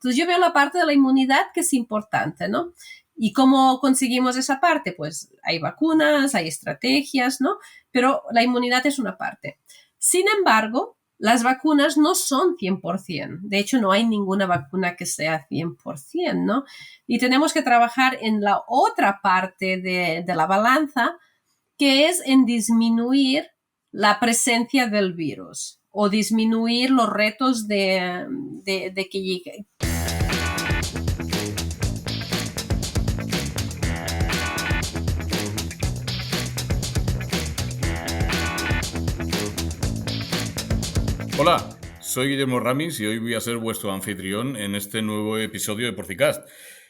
Entonces yo veo la parte de la inmunidad que es importante, ¿no? ¿Y cómo conseguimos esa parte? Pues hay vacunas, hay estrategias, ¿no? Pero la inmunidad es una parte. Sin embargo, las vacunas no son 100%. De hecho, no hay ninguna vacuna que sea 100%, ¿no? Y tenemos que trabajar en la otra parte de la balanza, que es en disminuir la presencia del virus o disminuir los retos de que llegue. Hola, soy Guillermo Ramis y hoy voy a ser vuestro anfitrión en este nuevo episodio de Porcicast,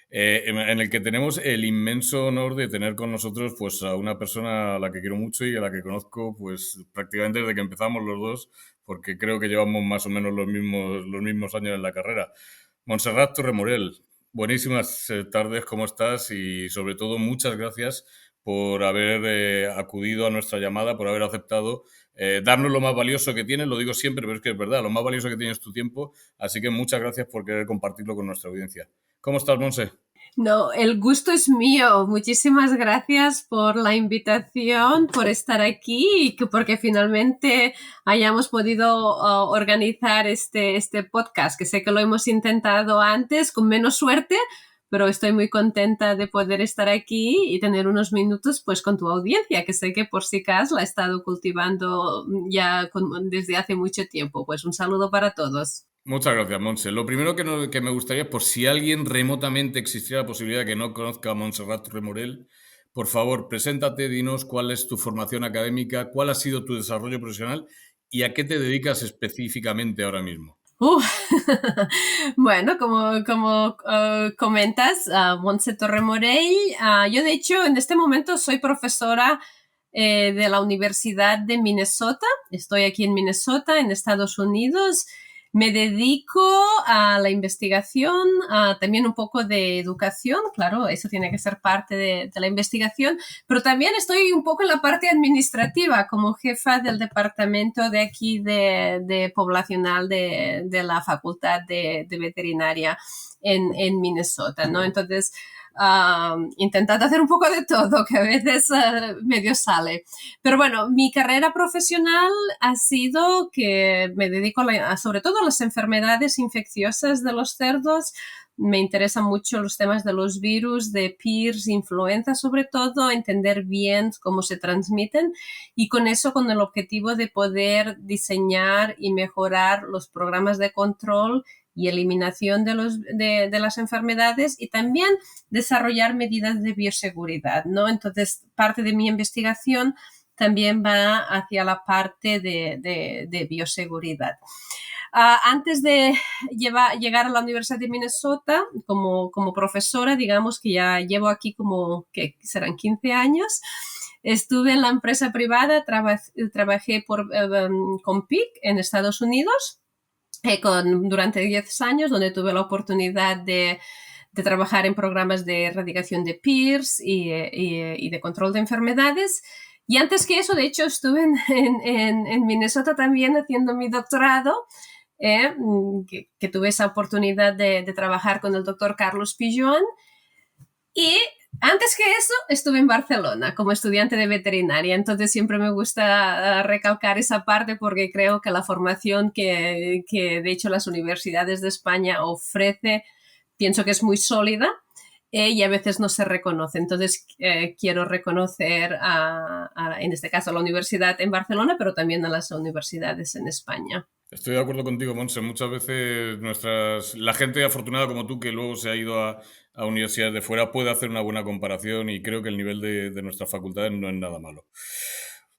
en el que tenemos el inmenso honor de tener con nosotros pues, a una persona a la que quiero mucho y a la que conozco pues, prácticamente desde que empezamos los dos, porque creo que llevamos más o menos los mismos años en la carrera. Montserrat Torremorel, buenísimas tardes, ¿cómo estás? Y sobre todo muchas gracias por haber acudido a nuestra llamada, por haber aceptado darnos lo más valioso que tienes, lo digo siempre, pero es que es verdad, lo más valioso que tienes es tu tiempo, así que muchas gracias por querer compartirlo con nuestra audiencia. ¿Cómo estás, Monse? No, el gusto es mío. Muchísimas gracias por la invitación, por estar aquí y porque finalmente hayamos podido organizar este podcast, que sé que lo hemos intentado antes con menos suerte, pero estoy muy contenta de poder estar aquí y tener unos minutos pues con tu audiencia, que sé que por si acaso la he estado cultivando ya desde hace mucho tiempo. Pues un saludo para todos. Muchas gracias, Monse. Lo primero que me gustaría, por si alguien remotamente existiera la posibilidad de que no conozca a Montserrat Remorel, por favor, preséntate, dinos cuál es tu formación académica, cuál ha sido tu desarrollo profesional y a qué te dedicas específicamente ahora mismo. Bueno, como comentas, Montse Torremorell, yo de hecho en este momento soy profesora de la Universidad de Minnesota. Estoy aquí en Minnesota, en Estados Unidos. Me dedico a la investigación, también un poco de educación, claro, eso tiene que ser parte de la investigación, pero también estoy un poco en la parte administrativa como jefa del departamento de aquí de poblacional de la Facultad de Veterinaria en Minnesota, ¿no? Entonces, intentad hacer un poco de todo, que a veces medio sale. Pero bueno, mi carrera profesional ha sido que me dedico sobre todo a las enfermedades infecciosas de los cerdos. Me interesan mucho los temas de los virus, de PIRS, influenza sobre todo, entender bien cómo se transmiten y con eso con el objetivo de poder diseñar y mejorar los programas de control y eliminación de las enfermedades y también desarrollar medidas de bioseguridad, ¿no? Entonces, parte de mi investigación también va hacia la parte de bioseguridad. Antes de llegar a la Universidad de Minnesota como profesora, digamos que ya llevo aquí como que serán 15 años, estuve en la empresa privada, trabajé con PIC en Estados Unidos durante 10 años, donde tuve la oportunidad de trabajar en programas de erradicación de PIRS y de control de enfermedades. Y antes que eso, de hecho, estuve en Minnesota también haciendo mi doctorado, que tuve esa oportunidad de trabajar con el doctor Carlos Pillón. Y antes que eso, estuve en Barcelona como estudiante de veterinaria, entonces siempre me gusta recalcar esa parte porque creo que la formación que de hecho las universidades de España ofrece, pienso que es muy sólida y a veces no se reconoce. Entonces quiero reconocer en este caso a la universidad en Barcelona, pero también a las universidades en España. Estoy de acuerdo contigo, Monse. Muchas veces la gente afortunada como tú que luego se ha ido a universidades de fuera puede hacer una buena comparación y creo que el nivel de nuestras facultades no es nada malo.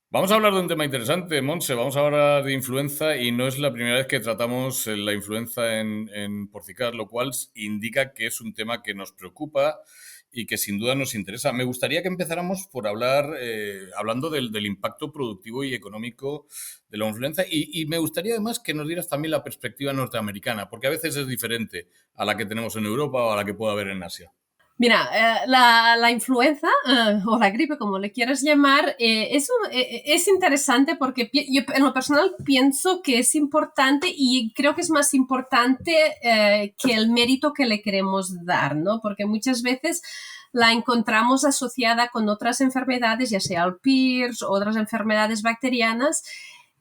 Vamos a hablar de un tema interesante, Monse. Vamos a hablar de influenza y no es la primera vez que tratamos la influenza en Porcicar, lo cual indica que es un tema que nos preocupa y que sin duda nos interesa. Me gustaría que empezáramos por hablando del impacto productivo y económico de la influenza y me gustaría además que nos dieras también la perspectiva norteamericana, porque a veces es diferente a la que tenemos en Europa o a la que pueda haber en Asia. Mira, la influenza o la gripe, como le quieras llamar, es interesante porque yo en lo personal pienso que es importante y creo que es más importante que el mérito que le queremos dar, ¿no? Porque muchas veces la encontramos asociada con otras enfermedades, ya sea el PIRS, otras enfermedades bacterianas,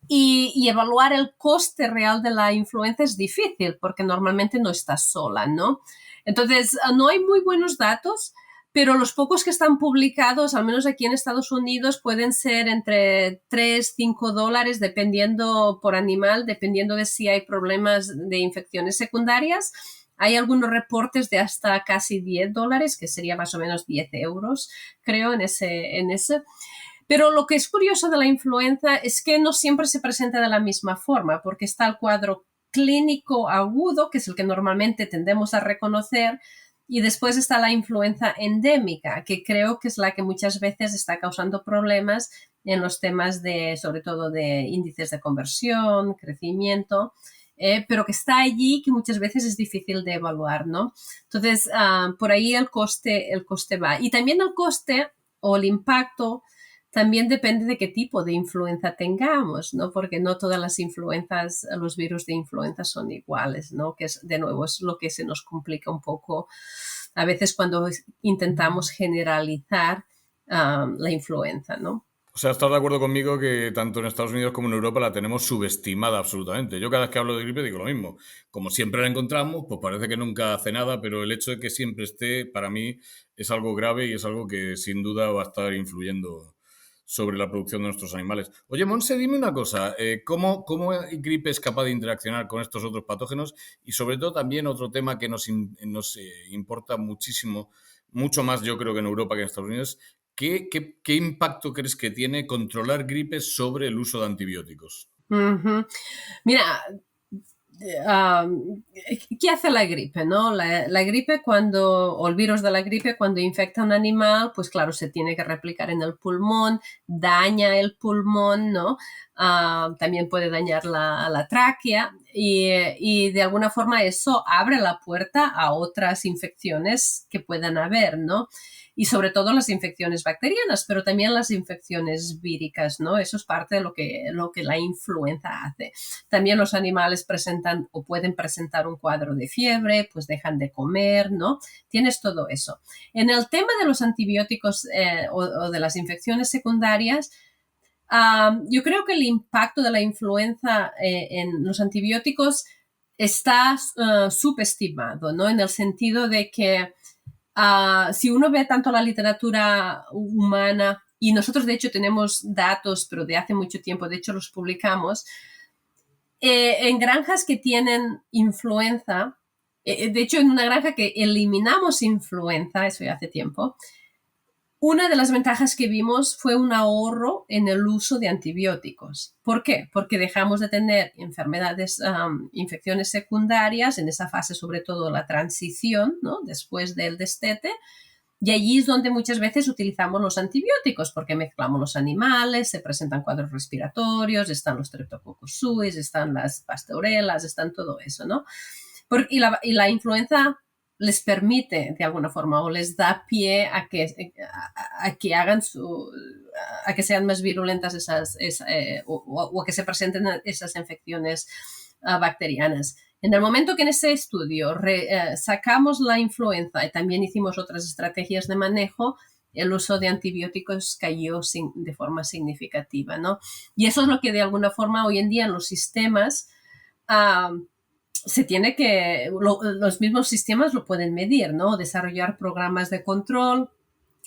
y evaluar el coste real de la influenza es difícil porque normalmente no está sola, ¿no? Entonces, no hay muy buenos datos, pero los pocos que están publicados, al menos aquí en Estados Unidos, pueden ser entre 3, $5, dependiendo por animal, dependiendo de si hay problemas de infecciones secundarias. Hay algunos reportes de hasta casi $10, que sería más o menos 10 euros, creo, en ese. Pero lo que es curioso de la influenza es que no siempre se presenta de la misma forma, porque está el cuadro clínico agudo, que es el que normalmente tendemos a reconocer, y después está la influenza endémica, que creo que es la que muchas veces está causando problemas en los temas de, sobre todo, de índices de conversión, crecimiento, pero que está allí, que muchas veces es difícil de evaluar, ¿no? Entonces, por ahí el coste va. Y también el coste o el impacto también depende de qué tipo de influenza tengamos, ¿no? Porque no todas las influencias, los virus de influenza son iguales, ¿no? Que es, de nuevo, es lo que se nos complica un poco a veces cuando intentamos generalizar la influenza, ¿no? O sea, ¿estás de acuerdo conmigo que tanto en Estados Unidos como en Europa la tenemos subestimada absolutamente? Yo cada vez que hablo de gripe digo lo mismo. Como siempre la encontramos, pues parece que nunca hace nada, pero el hecho de que siempre esté, para mí, es algo grave y es algo que sin duda va a estar influyendo sobre la producción de nuestros animales. Oye, Monse, dime una cosa. ¿Cómo gripe es capaz de interaccionar con estos otros patógenos? Y sobre todo también otro tema que nos importa muchísimo, mucho más yo creo que en Europa que en Estados Unidos. ¿Qué impacto crees que tiene controlar gripes sobre el uso de antibióticos? Ujú. Mira, ¿qué hace la gripe, no? La gripe cuando, o el virus de la gripe cuando infecta a un animal, pues claro, se tiene que replicar en el pulmón, daña el pulmón, ¿no? También puede dañar la tráquea y de alguna forma eso abre la puerta a otras infecciones que puedan haber, ¿no? Y sobre todo las infecciones bacterianas, pero también las infecciones víricas, ¿no? Eso es parte de lo que la influenza hace. También los animales presentan o pueden presentar un cuadro de fiebre, pues dejan de comer, ¿no? Tienes todo eso. En el tema de los antibióticos o de las infecciones secundarias, yo creo que el impacto de la influenza en los antibióticos está subestimado, ¿no? En el sentido de que si uno ve tanto la literatura humana, y nosotros de hecho tenemos datos, pero de hace mucho tiempo, de hecho los publicamos, en granjas que tienen influenza, de hecho en una granja que eliminamos influenza, eso ya hace tiempo, una de las ventajas que vimos fue un ahorro en el uso de antibióticos. ¿Por qué? Porque dejamos de tener enfermedades, infecciones secundarias en esa fase, sobre todo la transición, ¿no? Después del destete. Y allí es donde muchas veces utilizamos los antibióticos, porque mezclamos los animales, se presentan cuadros respiratorios, están los Streptococcus suis, están las pasteurellas, están todo eso, ¿no? Y la influenza les permite, de alguna forma, o les da pie a que hagan a que sean más virulentas o a que se presenten esas infecciones bacterianas. En el momento que en ese estudio sacamos la influenza y también hicimos otras estrategias de manejo, el uso de antibióticos cayó de forma significativa, ¿no? Y eso es lo que de alguna forma hoy en día en los sistemas se tiene que, los mismos sistemas lo pueden medir, ¿no? Desarrollar programas de control.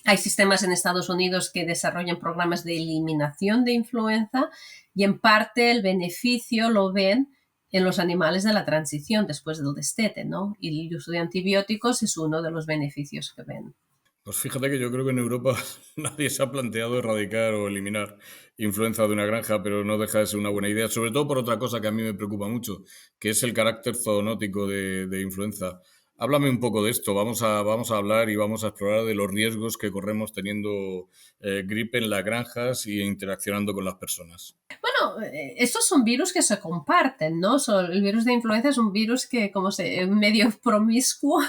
Hay sistemas en Estados Unidos que desarrollan programas de eliminación de influenza y en parte el beneficio lo ven en los animales de la transición después del destete, ¿no? Y el uso de antibióticos es uno de los beneficios que ven. Pues fíjate que yo creo que en Europa nadie se ha planteado erradicar o eliminar influenza de una granja, pero no deja de ser una buena idea, sobre todo por otra cosa que a mí me preocupa mucho, que es el carácter zoonótico de influenza. Háblame un poco de esto, vamos a hablar y vamos a explorar de los riesgos que corremos teniendo gripe en las granjas y interaccionando con las personas. Bueno, Bueno, estos son virus que se comparten, ¿no? El virus de influenza es un virus que, como se medio promiscuo,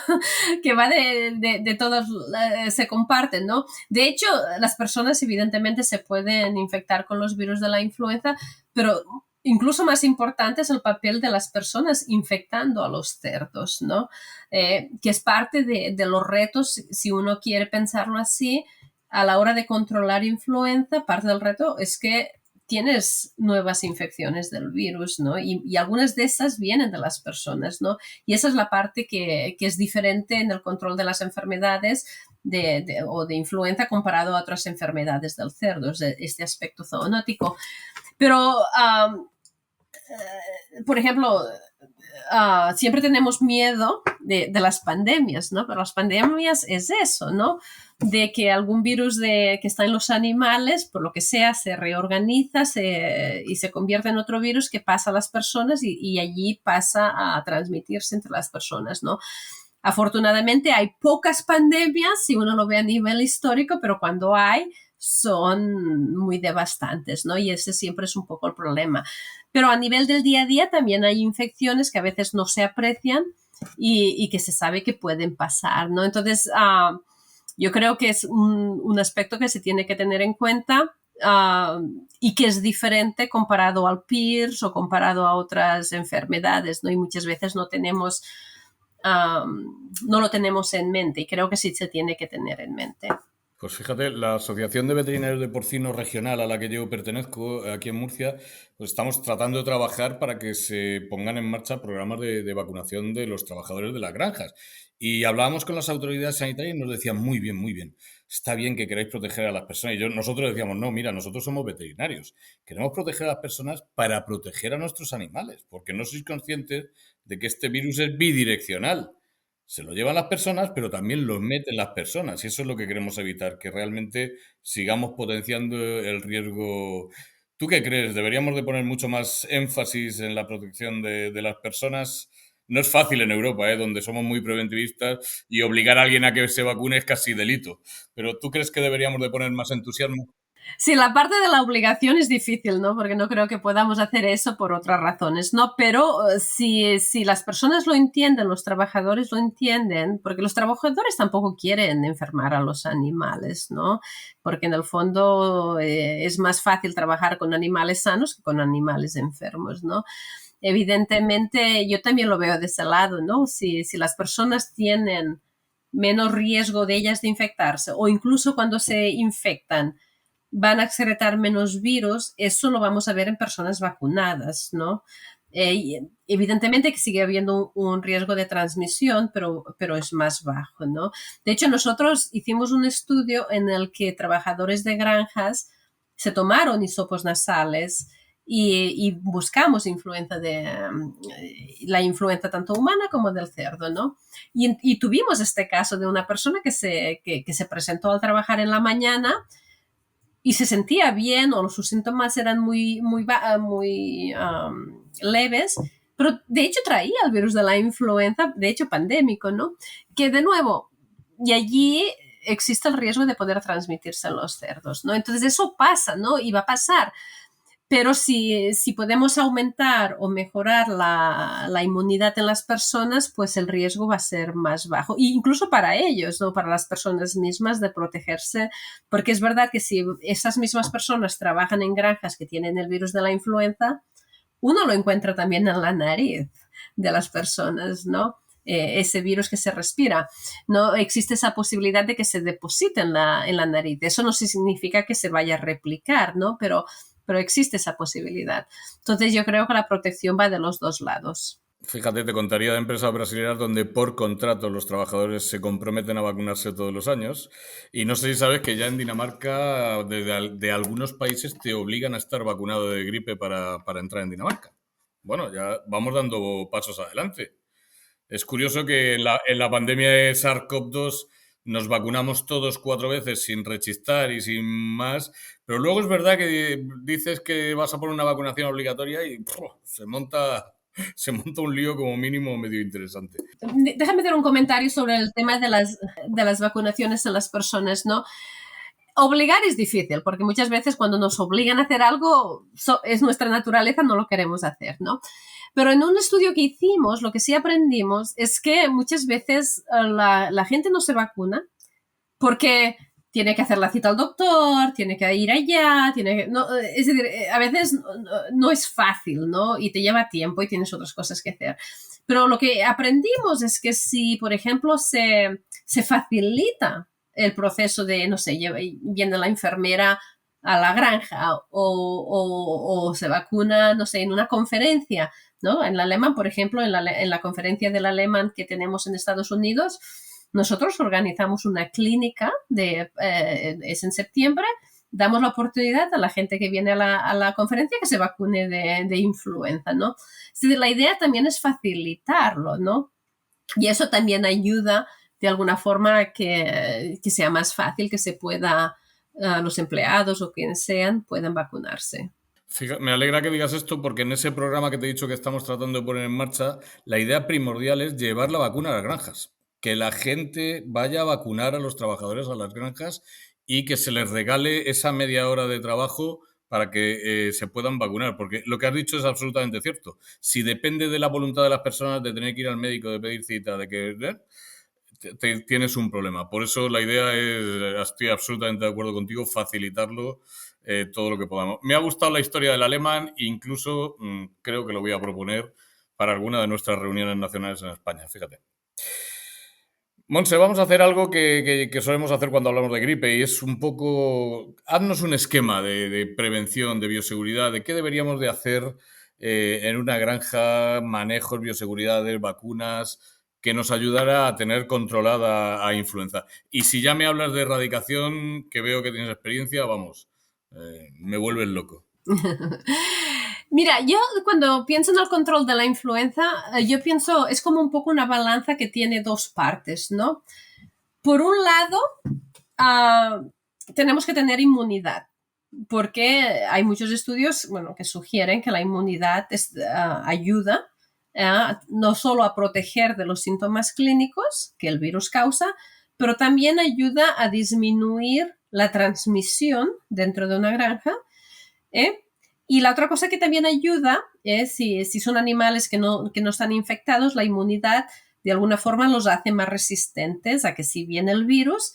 que va de todos, se comparten, ¿no? De hecho, las personas evidentemente se pueden infectar con los virus de la influenza, pero incluso más importante es el papel de las personas infectando a los cerdos, ¿no? Que es parte de los retos, si uno quiere pensarlo así, a la hora de controlar influenza, parte del reto es que tienes nuevas infecciones del virus, ¿no? Y algunas de esas vienen de las personas, ¿no? Y esa es la parte que es diferente en el control de las enfermedades o de influenza comparado a otras enfermedades del cerdo, este aspecto zoonótico. Pero, por ejemplo, siempre tenemos miedo de las pandemias, ¿no? Pero las pandemias es eso, ¿no? De que algún virus que está en los animales, por lo que sea, se reorganiza y se convierte en otro virus que pasa a las personas y allí pasa a transmitirse entre las personas, ¿no? Afortunadamente hay pocas pandemias, si uno lo ve a nivel histórico, pero cuando hay, son muy devastantes, ¿no? Y ese siempre es un poco el problema. Pero a nivel del día a día también hay infecciones que a veces no se aprecian y que se sabe que pueden pasar, ¿no? Entonces, yo creo que es un aspecto que se tiene que tener en cuenta y que es diferente comparado al PIRS o comparado a otras enfermedades, ¿no? Y muchas veces no lo tenemos en mente y creo que sí se tiene que tener en mente. Pues fíjate, la Asociación de Veterinarios de Porcino Regional a la que yo pertenezco aquí en Murcia, pues estamos tratando de trabajar para que se pongan en marcha programas de vacunación de los trabajadores de las granjas. Y hablábamos con las autoridades sanitarias y nos decían, muy bien, está bien que queráis proteger a las personas. Y nosotros decíamos, no, mira, nosotros somos veterinarios, queremos proteger a las personas para proteger a nuestros animales, porque no sois conscientes de que este virus es bidireccional. Se lo llevan las personas, pero también los meten las personas. Y eso es lo que queremos evitar, que realmente sigamos potenciando el riesgo. ¿Tú qué crees? ¿Deberíamos de poner mucho más énfasis en la protección de las personas? No es fácil en Europa, donde somos muy preventivistas y obligar a alguien a que se vacune es casi delito. Pero ¿tú crees que deberíamos de poner más entusiasmo? Sí, la parte de la obligación es difícil, ¿no? Porque no creo que podamos hacer eso por otras razones, ¿no? Pero si las personas lo entienden, los trabajadores lo entienden, porque los trabajadores tampoco quieren enfermar a los animales, ¿no? Porque en el fondo es más fácil trabajar con animales sanos que con animales enfermos, ¿no? Evidentemente, yo también lo veo de ese lado, ¿no? Si las personas tienen menos riesgo de ellas de infectarse o incluso cuando se infectan, van a excretar menos virus, eso lo vamos a ver en personas vacunadas, ¿no? Evidentemente que sigue habiendo un riesgo de transmisión, pero es más bajo, ¿no? De hecho, nosotros hicimos un estudio en el que trabajadores de granjas se tomaron hisopos nasales y buscamos la influenza tanto humana como del cerdo, ¿no? Y tuvimos este caso de una persona que se presentó al trabajar en la mañana y se sentía bien o sus síntomas eran muy leves, pero de hecho traía el virus de la influenza, de hecho pandémico, ¿no? Que de nuevo, y allí existe el riesgo de poder transmitirse a los cerdos, ¿no? Entonces eso pasa, ¿no? Y va a pasar. Pero si podemos aumentar o mejorar la inmunidad en las personas, pues el riesgo va a ser más bajo. E incluso para ellos, ¿no? Para las personas mismas de protegerse, porque es verdad que si esas mismas personas trabajan en granjas que tienen el virus de la influenza, uno lo encuentra también en la nariz de las personas, ¿no? Ese virus que se respira. No existe esa posibilidad de que se deposite en la nariz. Eso no significa que se vaya a replicar, ¿no? Pero existe esa posibilidad. Entonces yo creo que la protección va de los dos lados. Fíjate, te contaría de empresas brasileñas donde por contrato los trabajadores se comprometen a vacunarse todos los años. Y no sé si sabes que ya en Dinamarca, de algunos países, te obligan a estar vacunado de gripe para entrar en Dinamarca. Bueno, ya vamos dando pasos adelante. Es curioso que en la pandemia de SARS-CoV-2 nos vacunamos todos 4 veces sin rechistar y sin más, pero luego es verdad que dices que vas a poner una vacunación obligatoria y se monta un lío como mínimo medio interesante. Déjame hacer un comentario sobre el tema de las vacunaciones en las personas, ¿no? Obligar es difícil, porque muchas veces cuando nos obligan a hacer algo, es nuestra naturaleza, no lo queremos hacer, ¿no? Pero en un estudio que hicimos, lo que sí aprendimos es que muchas veces la gente no se vacuna porque tiene que hacer la cita al doctor, tiene que ir allá, no, es decir, a veces no es fácil, ¿no? Y te lleva tiempo y tienes otras cosas que hacer. Pero lo que aprendimos es que si, por ejemplo, se facilita el proceso de, no sé, viene la enfermera a la granja o se vacuna, no sé, en una conferencia, ¿no? En la alemán, por ejemplo, en la conferencia del alemán que tenemos en Estados Unidos, nosotros organizamos una clínica, es en septiembre, damos la oportunidad a la gente que viene a la conferencia que se vacune de influenza, ¿no? Es decir, la idea también es facilitarlo, ¿no? Y eso también ayuda de alguna forma a que sea más fácil, que se pueda, los empleados o quien sean, puedan vacunarse. Fíjate, me alegra que digas esto porque en ese programa que te he dicho que estamos tratando de poner en marcha, la idea primordial es llevar la vacuna a las granjas. Que la gente vaya a vacunar a los trabajadores a las granjas y que se les regale esa media hora de trabajo para que se puedan vacunar. Porque lo que has dicho es absolutamente cierto. Si depende de la voluntad de las personas de tener que ir al médico, de pedir cita, de que tienes un problema. Por eso la idea es, estoy absolutamente de acuerdo contigo, facilitarlo todo lo que podamos. Me ha gustado la historia del alemán e incluso creo que lo voy a proponer para alguna de nuestras reuniones nacionales en España, fíjate. Monse, vamos a hacer algo que solemos hacer cuando hablamos de gripe y es un poco, haznos un esquema de prevención, de bioseguridad, de qué deberíamos de hacer en una granja, manejos, bioseguridades, vacunas, que nos ayudara a tener controlada a influenza. Y si ya me hablas de erradicación, que veo que tienes experiencia, vamos, me vuelves loco. Mira, yo cuando pienso en el control de la influenza, yo pienso, es como un poco una balanza que tiene dos partes, ¿no? Por un lado, tenemos que tener inmunidad, porque hay muchos estudios, bueno, que sugieren que la inmunidad ayuda no solo a proteger de los síntomas clínicos que el virus causa, pero también ayuda a disminuir la transmisión dentro de una granja, ¿eh? Y la otra cosa que también ayuda es si son animales que no están infectados, la inmunidad de alguna forma los hace más resistentes a que si viene el virus,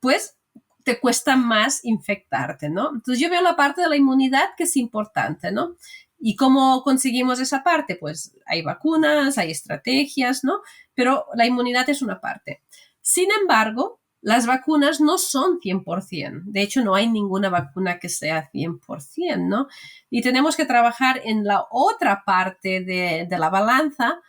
pues te cuesta más infectarte, ¿no? Entonces yo veo la parte de la inmunidad que es importante, ¿no? ¿Y cómo conseguimos esa parte? Pues hay vacunas, hay estrategias, ¿no? Pero la inmunidad es una parte. Sin embargo, las vacunas no son 100%. De hecho, no hay ninguna vacuna que sea 100%, ¿no? Y tenemos que trabajar en la otra parte de la balanza,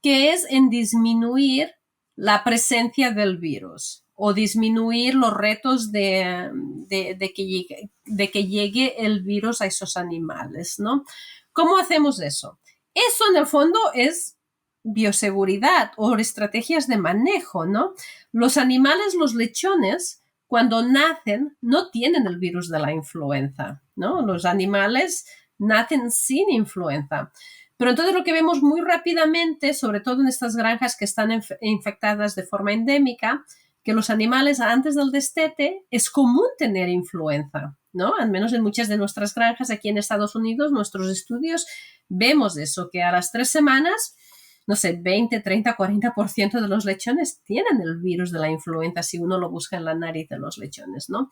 que es en disminuir la presencia del virus o disminuir los retos de que llegue el virus a esos animales, ¿no? ¿Cómo hacemos eso? Eso en el fondo es bioseguridad o estrategias de manejo, ¿no? Los animales, los lechones, cuando nacen, no tienen el virus de la influenza, ¿no? Los animales nacen sin influenza. Pero entonces lo que vemos muy rápidamente, sobre todo en estas granjas que están infectadas de forma endémica, que los animales antes del destete es común tener influenza, ¿no? Al menos en muchas de nuestras granjas aquí en Estados Unidos, nuestros estudios vemos eso, que a las 3 semanas, no sé, 20, 30, 40% de los lechones tienen el virus de la influenza si uno lo busca en la nariz de los lechones, ¿no?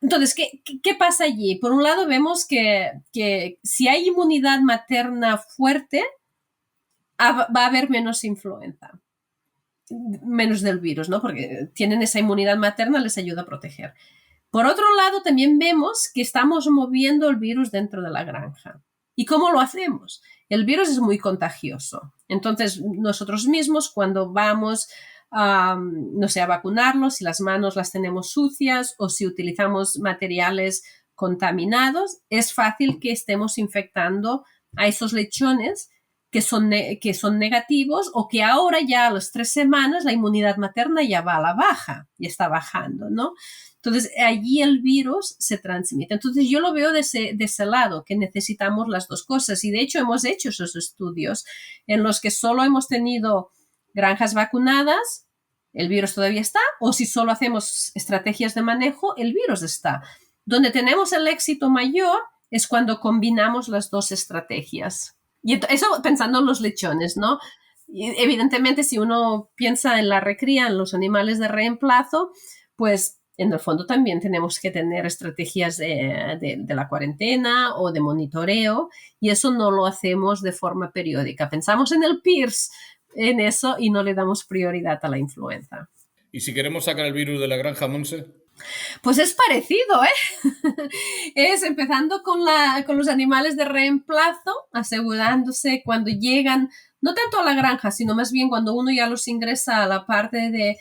Entonces, ¿qué pasa allí? Por un lado, vemos que si hay inmunidad materna fuerte, va a haber menos influenza, menos del virus, ¿no? Porque tienen esa inmunidad materna, les ayuda a proteger. Por otro lado, también vemos que estamos moviendo el virus dentro de la granja. ¿Y cómo lo hacemos? El virus es muy contagioso. Entonces, nosotros mismos, cuando vamos no sé, a vacunarlos, si las manos las tenemos sucias o si utilizamos materiales contaminados, es fácil que estemos infectando a esos lechones que son negativos o que ahora ya a las 3 semanas la inmunidad materna ya va a la baja y está bajando, ¿no? Entonces, allí el virus se transmite. Entonces, yo lo veo de ese lado, que necesitamos las dos cosas. Y de hecho, hemos hecho esos estudios en los que solo hemos tenido granjas vacunadas el virus todavía está, o si solo hacemos estrategias de manejo, el virus está. Donde tenemos el éxito mayor es cuando combinamos las dos estrategias. Y eso pensando en los lechones, ¿no? Y evidentemente, si uno piensa en la recría, en los animales de reemplazo, pues en el fondo también tenemos que tener estrategias de la cuarentena o de monitoreo, y eso no lo hacemos de forma periódica. Pensamos en el PIRS, en eso, y no le damos prioridad a la influenza. ¿Y si queremos sacar el virus de la granja, Monse? Pues es parecido, ¿eh? Es empezando con los animales de reemplazo, asegurándose cuando llegan, no tanto a la granja, sino más bien cuando uno ya los ingresa a la parte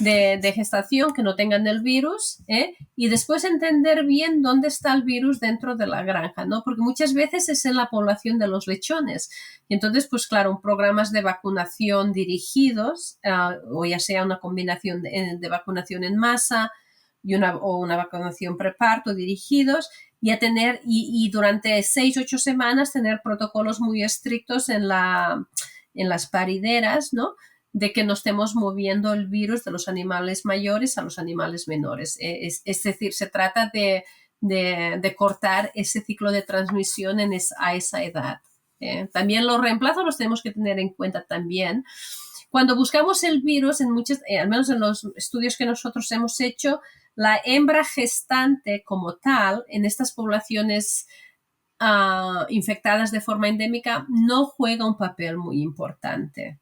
de gestación, que no tengan el virus, ¿eh? Y después entender bien dónde está el virus dentro de la granja, ¿no? Porque muchas veces es en la población de los lechones. Y entonces, pues claro, programas de vacunación dirigidos, o ya sea una combinación de vacunación en masa, o una vacunación preparto dirigidos, y durante 6-8 semanas tener protocolos muy estrictos en las parideras, ¿no? De que no estemos moviendo el virus de los animales mayores a los animales menores. Es decir, se trata de cortar ese ciclo de transmisión a esa edad. También los reemplazos los tenemos que tener en cuenta también. Cuando buscamos el virus, al menos en los estudios que nosotros hemos hecho, la hembra gestante como tal, en estas poblaciones infectadas de forma endémica, no juega un papel muy importante.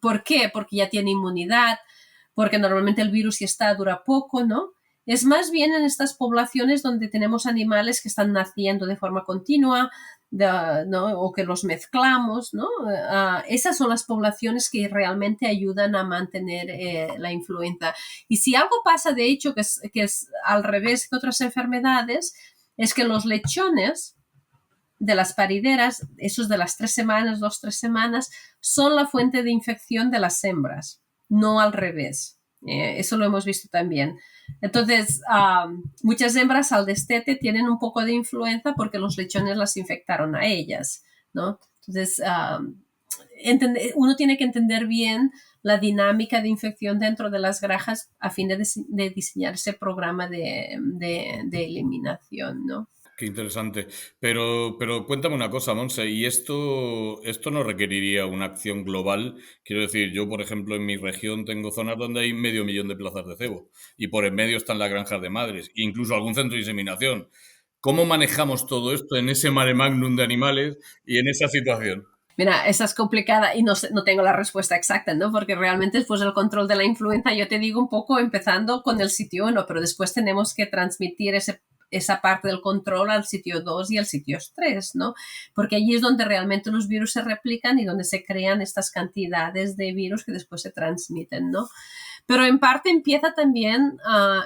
¿Por qué? Porque ya tiene inmunidad, porque normalmente el virus si está dura poco, ¿no? Es más bien en estas poblaciones donde tenemos animales que están naciendo de forma continua, ¿no? O que los mezclamos, ¿no? Esas son las poblaciones que realmente ayudan a mantener la influenza. Y si algo pasa, de hecho, que es al revés que otras enfermedades, es que los lechones de las parideras, esos de las 3 semanas, 2-3 semanas, son la fuente de infección de las hembras, no al revés. Eso lo hemos visto también. Entonces, muchas hembras al destete tienen un poco de influenza porque los lechones las infectaron a ellas, ¿no? Entonces, uno tiene que entender bien la dinámica de infección dentro de las granjas a fin de diseñar ese programa de eliminación, ¿no? Qué interesante. Pero cuéntame una cosa, Monse, ¿y esto no requeriría una acción global? Quiero decir, yo, por ejemplo, en mi región tengo zonas donde hay 500.000 de plazas de cebo y por en medio están las granjas de madres, incluso algún centro de inseminación. ¿Cómo manejamos todo esto en ese mare magnum de animales y en esa situación? Mira, esa es complicada y no tengo la respuesta exacta, ¿no? Porque realmente después del control de la influenza, yo te digo un poco empezando con el sitio 1, pero después tenemos que transmitir esa parte del control al sitio 2 y al sitio 3, ¿no? Porque allí es donde realmente los virus se replican y donde se crean estas cantidades de virus que después se transmiten, ¿no? Pero en parte empieza también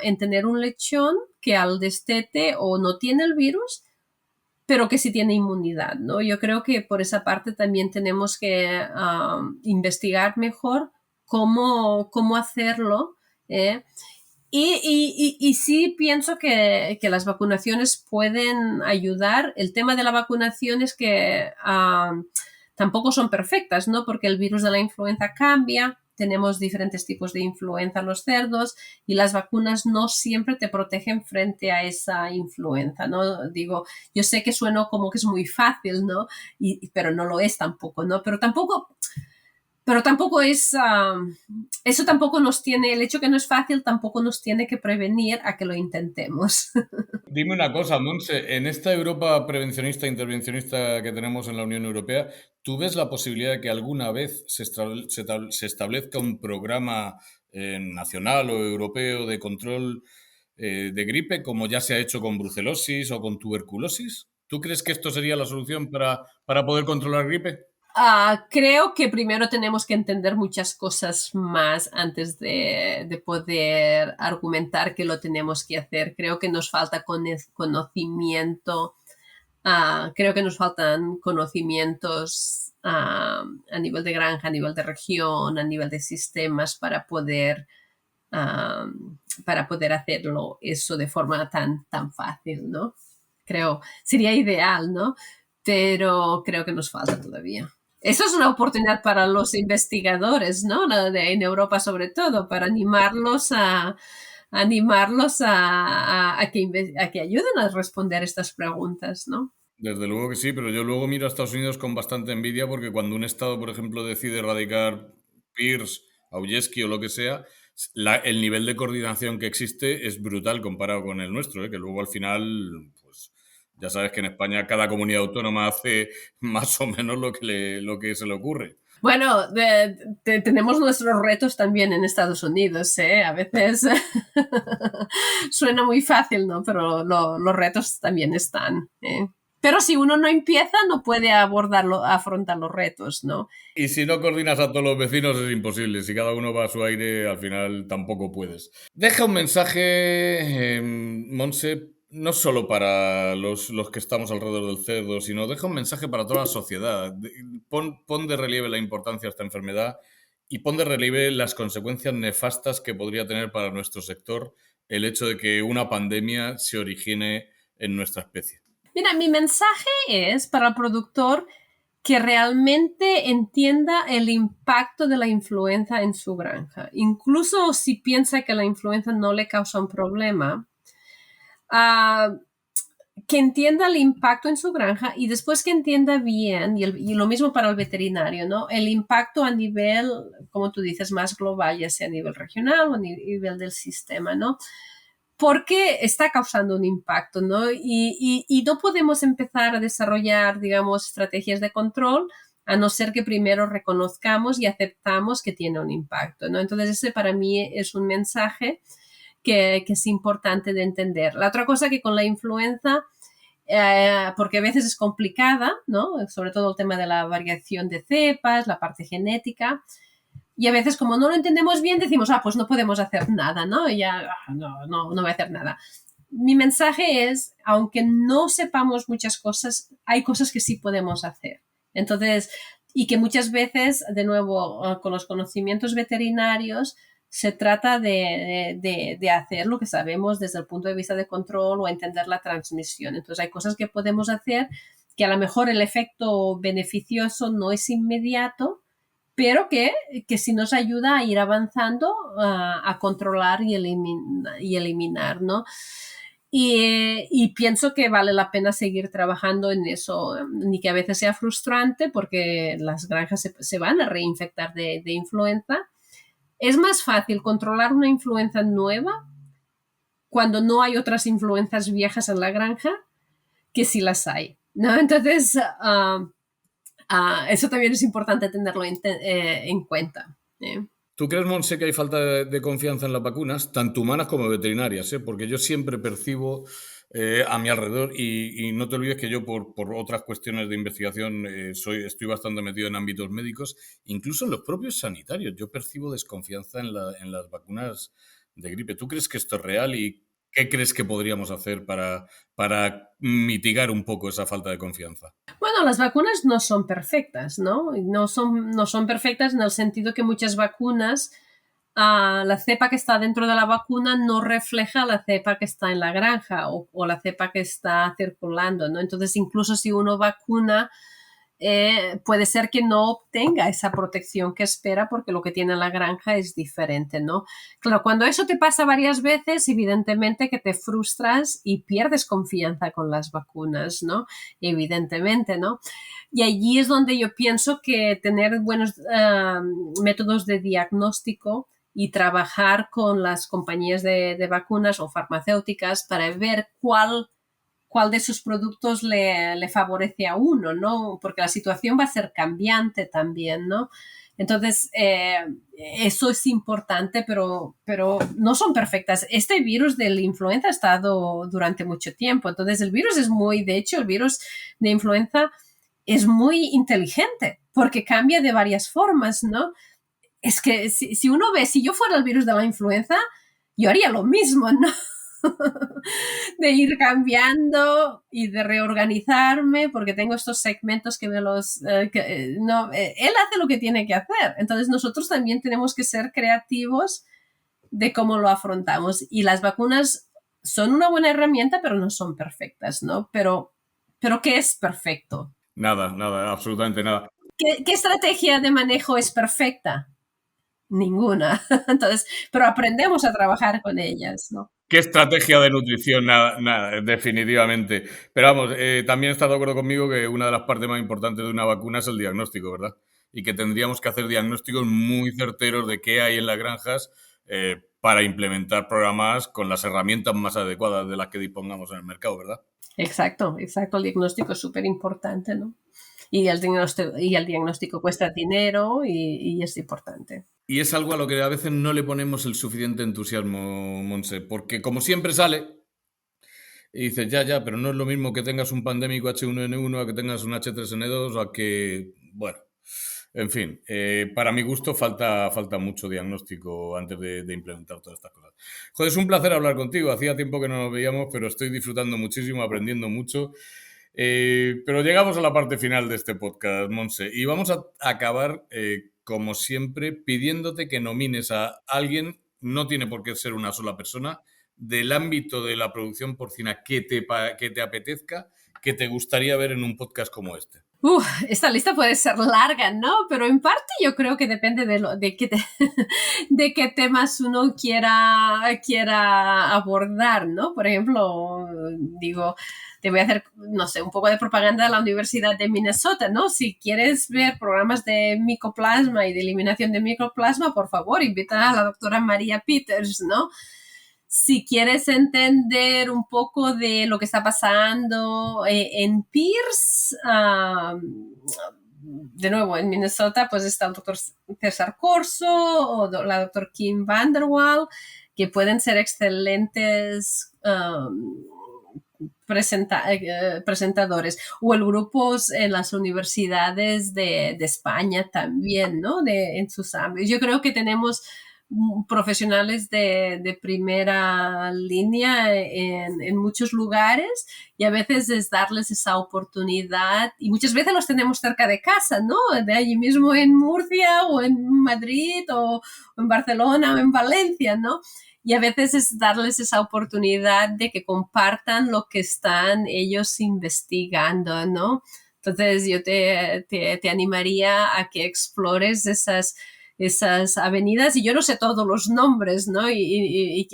en tener un lechón que al destete o no tiene el virus, pero que sí tiene inmunidad, ¿no? Yo creo que por esa parte también tenemos que investigar mejor cómo hacerlo, ¿eh? Y sí pienso que las vacunaciones pueden ayudar. El tema de la vacunación es que tampoco son perfectas, ¿no? Porque el virus de la influenza cambia, tenemos diferentes tipos de influenza en los cerdos y las vacunas no siempre te protegen frente a esa influenza, ¿no? Digo, yo sé que suena como que es muy fácil, ¿no? Pero no lo es tampoco, ¿no? Pero tampoco es, eso tampoco nos tiene, el hecho que no es fácil tampoco nos tiene que prevenir a que lo intentemos. Dime una cosa, Monse, en esta Europa prevencionista e intervencionista que tenemos en la Unión Europea, ¿tú ves la posibilidad de que alguna vez se establezca un programa nacional o europeo de control de gripe, como ya se ha hecho con brucelosis o con tuberculosis? ¿Tú crees que esto sería la solución para poder controlar gripe? Creo que primero tenemos que entender muchas cosas más antes de poder argumentar que lo tenemos que hacer. Creo que nos falta conocimiento. Creo que nos faltan conocimientos a nivel de granja, a nivel de región, a nivel de sistemas para poder hacerlo eso de forma tan fácil, ¿no? Sería ideal, ¿no? Pero creo que nos falta todavía. Eso es una oportunidad para los investigadores, ¿no? En Europa sobre todo, para animarlos a que ayuden a responder estas preguntas, ¿no? Desde luego que sí, pero yo luego miro a Estados Unidos con bastante envidia porque cuando un estado, por ejemplo, decide erradicar Pierce, Aujeski o lo que sea, el nivel de coordinación que existe es brutal comparado con el nuestro, ¿eh? Que luego al final, pues ya sabes que en España cada comunidad autónoma hace más o menos lo que se le ocurre. Bueno, tenemos nuestros retos también en Estados Unidos, ¿eh? A veces suena muy fácil, ¿no? Pero los retos también están, ¿eh? Pero si uno no empieza, no puede afrontar los retos, ¿no? Y si no coordinas a todos los vecinos es imposible. Si cada uno va a su aire, al final tampoco puedes. Deja un mensaje, Monse, no solo para los que estamos alrededor del cerdo, sino deja un mensaje para toda la sociedad. Pon de relieve la importancia de esta enfermedad y pon de relieve las consecuencias nefastas que podría tener para nuestro sector el hecho de que una pandemia se origine en nuestra especie. Mira, mi mensaje es para el productor que realmente entienda el impacto de la influenza en su granja. Incluso si piensa que la influenza no le causa un problema, uh, que entienda el impacto en su granja y después que entienda bien, y lo mismo para el veterinario, ¿no? El impacto a nivel, como tú dices, más global, ya sea a nivel regional o a nivel del sistema, ¿no? Porque está causando un impacto, ¿no? Y no podemos empezar a desarrollar, digamos, estrategias de control a no ser que primero reconozcamos y aceptamos que tiene un impacto, ¿no? Entonces ese para mí es un mensaje que es importante de entender. La otra cosa que con la influenza, porque a veces es complicada, ¿no? Sobre todo el tema de la variación de cepas, la parte genética, y a veces como no lo entendemos bien decimos, pues no podemos hacer nada, ¿no? Y ya, no voy a hacer nada. Mi mensaje es, aunque no sepamos muchas cosas, hay cosas que sí podemos hacer. Entonces, y que muchas veces, de nuevo, con los conocimientos veterinarios, se trata de hacer lo que sabemos desde el punto de vista de control o entender la transmisión. Entonces, hay cosas que podemos hacer que a lo mejor el efecto beneficioso no es inmediato, pero que sí nos ayuda a ir avanzando, a controlar y eliminar, ¿no? Y pienso que vale la pena seguir trabajando en eso, ni que a veces sea frustrante porque las granjas se van a reinfectar de influenza. Es más fácil controlar una influenza nueva cuando no hay otras influencias viejas en la granja que si las hay, ¿no? Entonces, eso también es importante tenerlo en cuenta. ¿Tú crees, Monse, que hay falta de confianza en las vacunas, tanto humanas como veterinarias? Porque yo siempre percibo a mi alrededor, y no te olvides que yo por otras cuestiones de investigación estoy bastante metido en ámbitos médicos, incluso en los propios sanitarios. Yo percibo desconfianza en las vacunas de gripe. ¿Tú crees que esto es real y qué crees que podríamos hacer para mitigar un poco esa falta de confianza? Bueno, las vacunas no son perfectas, ¿no? No son perfectas en el sentido que muchas vacunas, la cepa que está dentro de la vacuna no refleja la cepa que está en la granja o la cepa que está circulando, ¿no? Entonces, incluso si uno vacuna, puede ser que no obtenga esa protección que espera porque lo que tiene en la granja es diferente, ¿no? Claro, cuando eso te pasa varias veces, evidentemente que te frustras y pierdes confianza con las vacunas, ¿no? Evidentemente, ¿no? Y allí es donde yo pienso que tener buenos métodos de diagnóstico y trabajar con las compañías de vacunas o farmacéuticas para ver cuál de sus productos le favorece a uno, ¿no? Porque la situación va a ser cambiante también, ¿no? Entonces, eso es importante, pero no son perfectas. Este virus de la influenza ha estado durante mucho tiempo, entonces el virus de hecho, el virus de influenza es muy inteligente porque cambia de varias formas, ¿no? Es que si uno ve, si yo fuera el virus de la influenza, yo haría lo mismo, ¿no? De ir cambiando y de reorganizarme porque tengo estos segmentos que me los... no, él hace lo que tiene que hacer. Entonces nosotros también tenemos que ser creativos de cómo lo afrontamos. Y las vacunas son una buena herramienta, pero no son perfectas, ¿no? Pero ¿qué es perfecto? Nada, nada, absolutamente nada. ¿Qué estrategia de manejo es perfecta? Ninguna. Entonces, pero aprendemos a trabajar con ellas, ¿no? ¿Qué estrategia de nutrición? Nada, nada, definitivamente. Pero vamos, también estás de acuerdo conmigo que una de las partes más importantes de una vacuna es el diagnóstico, ¿verdad? Y que tendríamos que hacer diagnósticos muy certeros de qué hay en las granjas para implementar programas con las herramientas más adecuadas de las que dispongamos en el mercado, ¿verdad? Exacto, exacto. El diagnóstico es súper importante, ¿no? Y el diagnóstico cuesta dinero y es importante. Y es algo a lo que a veces no le ponemos el suficiente entusiasmo, Monse, porque como siempre sale, y dices, ya, pero no es lo mismo que tengas un pandémico H1N1 a que tengas un H3N2, a que, bueno, en fin, para mi gusto falta mucho diagnóstico antes de implementar todas estas cosas. Joder, es un placer hablar contigo, hacía tiempo que no nos veíamos, pero estoy disfrutando muchísimo, aprendiendo mucho. Pero llegamos a la parte final de este podcast, Monse, y vamos a acabar, como siempre, pidiéndote que nomines a alguien, no tiene por qué ser una sola persona, del ámbito de la producción porcina que te apetezca, que te gustaría ver en un podcast como este. Esta lista puede ser larga, ¿no? Pero en parte yo creo que depende de qué temas uno quiera abordar, ¿no? Por ejemplo, digo, te voy a hacer, no sé, un poco de propaganda de la Universidad de Minnesota, ¿no? Si quieres ver programas de micoplasma y de eliminación de micoplasma, por favor, invita a la doctora María Peters, ¿no? Si quieres entender un poco de lo que está pasando en Pierce, de nuevo, en Minnesota, pues está el doctor César Corso o la doctor Kim Vanderwall, que pueden ser excelentes presentadores, o el grupos en las universidades de España también, ¿no? En sus ámbitos. Yo creo que tenemos profesionales de primera línea en muchos lugares y a veces es darles esa oportunidad y muchas veces los tenemos cerca de casa, ¿no? De allí mismo en Murcia o en Madrid o en Barcelona o en Valencia, ¿no? Y a veces es darles esa oportunidad de que compartan lo que están ellos investigando, ¿no? Entonces yo te animaría a que explores esas avenidas y yo no sé todos los nombres, ¿no? Y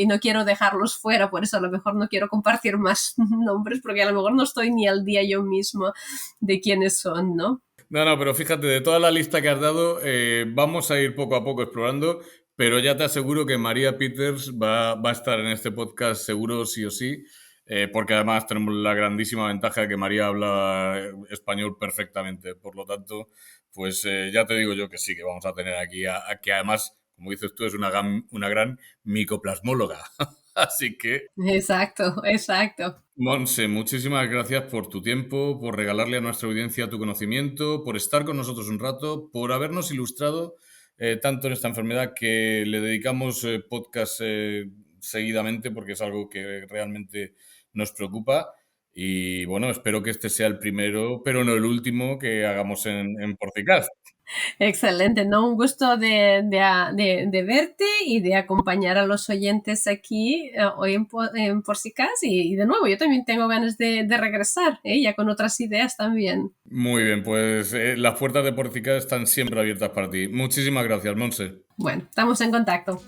no quiero dejarlos fuera, por eso a lo mejor no quiero compartir más nombres porque a lo mejor no estoy ni al día yo mismo de quiénes son, ¿no? No, pero fíjate, de toda la lista que has dado, vamos a ir poco a poco explorando, pero ya te aseguro que María Peters va a estar en este podcast seguro sí o sí, porque además tenemos la grandísima ventaja de que María habla español perfectamente. Por lo tanto, pues ya te digo yo que sí, que vamos a tener aquí a que además, como dices tú, es una gran micoplasmóloga. Así que... Exacto, exacto. Monse, muchísimas gracias por tu tiempo, por regalarle a nuestra audiencia tu conocimiento, por estar con nosotros un rato, por habernos ilustrado tanto en esta enfermedad que le dedicamos podcast seguidamente porque es algo que realmente nos preocupa. Y bueno, espero que este sea el primero, pero no el último que hagamos en Porcicast. Excelente, ¿no? Un gusto de verte y de acompañar a los oyentes aquí hoy en Porcicas y de nuevo, yo también tengo ganas de regresar, ya con otras ideas también. Muy bien, pues las puertas de Porcicast están siempre abiertas para ti. Muchísimas gracias, Monse. Bueno, estamos en contacto.